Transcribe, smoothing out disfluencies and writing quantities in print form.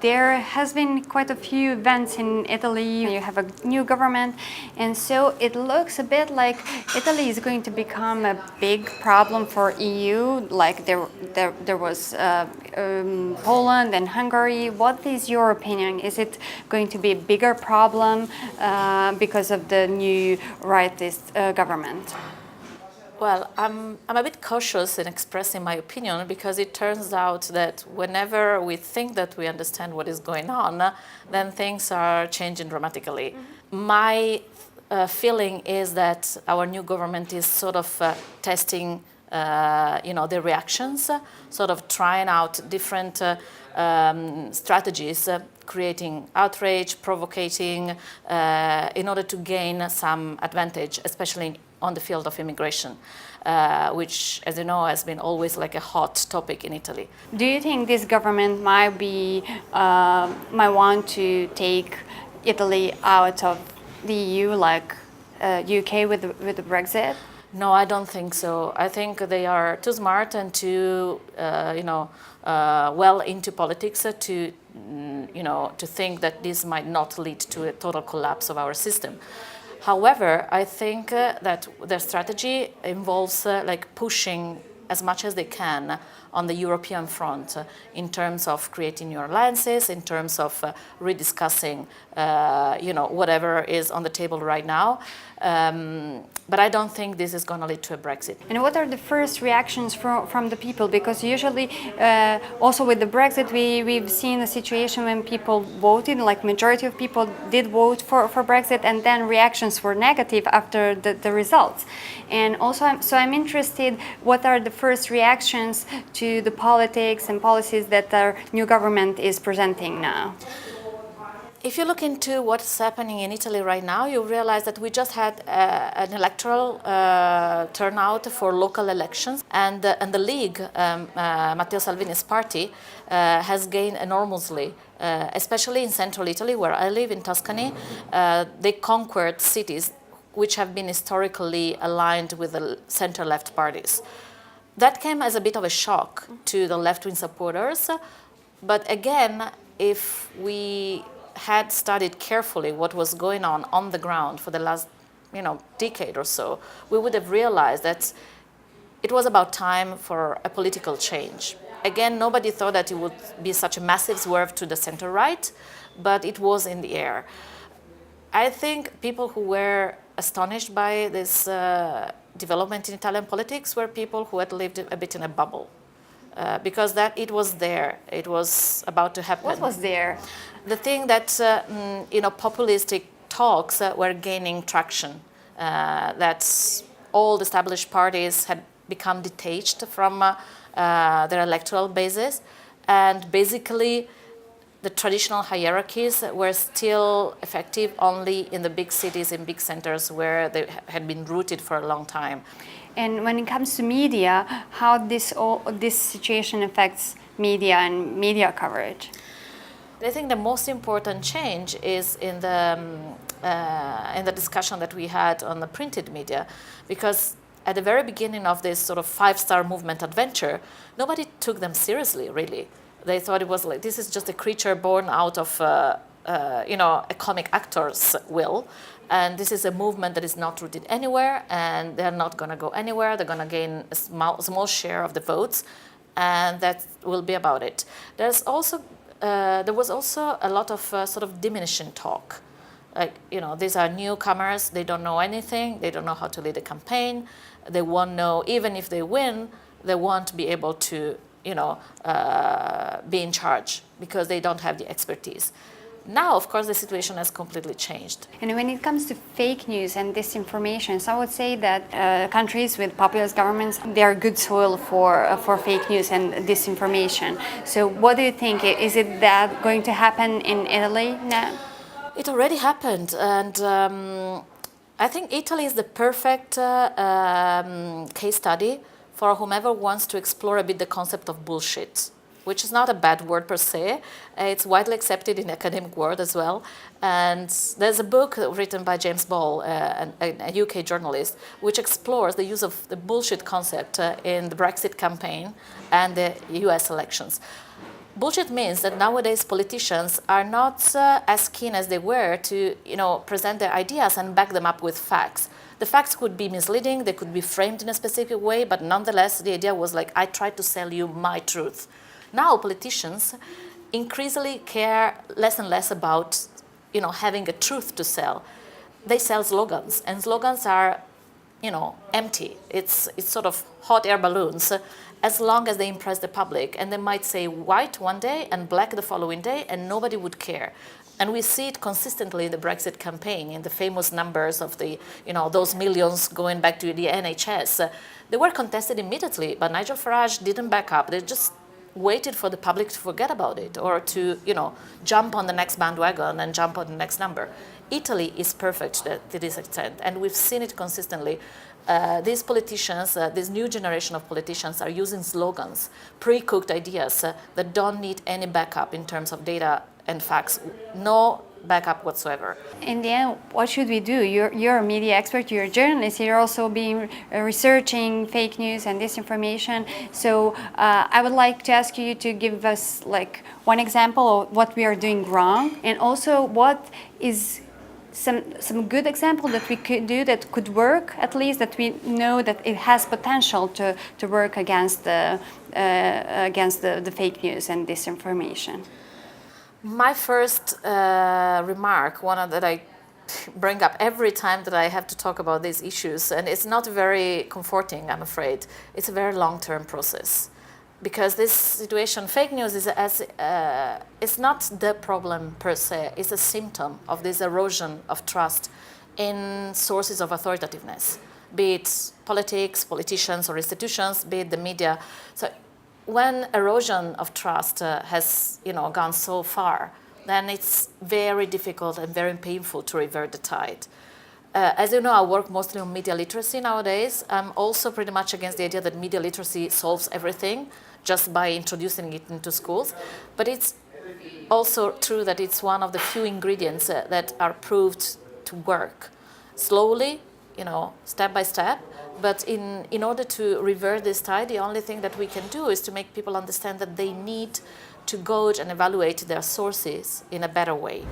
there has been quite a few events in Italy. You have a new government, and so it looks a bit like Italy is going to become a big problem for EU. Like there was Poland and Hungary. What is your opinion? Is it going to be a bigger problem because of the new rightist government? Well, I'm a bit cautious in expressing my opinion because it turns out that whenever we think that we understand what is going on, then things are changing dramatically. Mm-hmm. My feeling is that our new government is sort of testing, the reactions, sort of trying out different strategies, creating outrage, provocating, in order to gain some advantage, especially on the field of immigration, which, as you know, has been always like a hot topic in Italy. Do you think this government might want to take Italy out of the EU, like UK with the Bregzit? No, I don't think so. I think they are too smart and too, well into politics to think that this might not lead to a total collapse of our system. However, I think that their strategy involves pushing as much as they can on the European front in terms of creating new alliances, in terms of rediscussing, whatever is on the table right now. But I don't think this is going to lead to a Brexit. And what are the first reactions from the people? Because usually, also with the Brexit, we've seen a situation when people voted, like majority of people did vote for Brexit, and then reactions were negative after the results. And also, I'm interested, what are the first reactions to the politics and policies that our new government is presenting now? If you look into what's happening in Italy right now, you realize that we just had an electoral turnout for local elections, and the League, Matteo Salvini's party, has gained enormously, especially in central Italy, where I live in Tuscany. They conquered cities which have been historically aligned with the center-left parties. That came as a bit of a shock to the left-wing supporters, but again, if we had studied carefully what was going on the ground for the last, decade or so, we would have realized that it was about time for a political change. Again, nobody thought that it would be such a massive swerve to the center-right, but it was in the air. I think people who were astonished by this development in Italian politics were people who had lived a bit in a bubble. Because that it was there, it was about to happen. What was there? The thing that populistic talks were gaining traction. That all the established parties had become detached from their electoral basis, and basically the traditional hierarchies were still effective only in the big cities, in big centers where they had been rooted for a long time. And when it comes to media, how this situation affects media and media coverage? I think the most important change is in the discussion that we had on the printed media, because at the very beginning of this sort of five-star movement adventure, nobody took them seriously, really. They thought it was like, this is just a creature born out of a comic actor's will. And this is a movement that is not rooted anywhere, and they're not going to go anywhere. They're going to gain a small share of the votes, and that will be about it. There was also a lot of sort of diminishing talk. Like, these are newcomers. They don't know anything. They don't know how to lead a campaign. They won't know, even if they win, they won't be able to, be in charge because they don't have the expertise. Now, of course, the situation has completely changed. And when it comes to fake news and disinformation, so I would say that countries with populist governments, they are good soil for fake news and disinformation. So what do you think? Is it that going to happen in Italy now? It already happened, and I think Italy is the perfect case study for whomever wants to explore a bit the concept of bullshit, which is not a bad word per se. It's widely accepted in the academic world as well. And there's a book written by James Ball, a UK journalist, which explores the use of the bullshit concept in the Brexit campaign and the US elections. Bullshit means that nowadays politicians are not as keen as they were to, present their ideas and back them up with facts. The facts could be misleading, they could be framed in a specific way, but nonetheless, the idea was like, I tried to sell you my truth. Now, politicians increasingly care less and less about, having a truth to sell. They sell slogans, and slogans are, empty. It's sort of hot air balloons, as long as they impress the public. And they might say white one day and black the following day, and nobody would care. And we see it consistently in the Brexit campaign, in the famous numbers of the, those millions going back to the NHS. They were contested immediately, but Nigel Farage didn't back up. They just waited for the public to forget about it or to, jump on the next bandwagon and jump on the next number. Italy is perfect to this extent, and we've seen it consistently. These politicians, this new generation of politicians are using slogans, pre-cooked ideas that don't need any backup in terms of data and facts, no backup whatsoever. In the end, what should we do? You're a media expert, you're a journalist, you're also been researching fake news and disinformation. So I would like to ask you to give us like one example of what we are doing wrong, and also what is some good example that we could do that could work, at least that we know that it has potential to work against the fake news and disinformation. My first remark, one that I bring up every time that I have to talk about these issues, and it's not very comforting, I'm afraid. It's a very long-term process. Because this situation, fake news, it's not the problem per se, it's a symptom of this erosion of trust in sources of authoritativeness, be it politics, politicians or institutions, be it the media. So when erosion of trust has gone so far, then it's very difficult and very painful to revert the tide. As you know, I work mostly on media literacy nowadays. I'm also pretty much against the idea that media literacy solves everything just by introducing it into schools. But it's also true that it's one of the few ingredients that are proved to work slowly, step by step. But in order to revert this tide, the only thing that we can do is to make people understand that they need to gauge and evaluate their sources in a better way.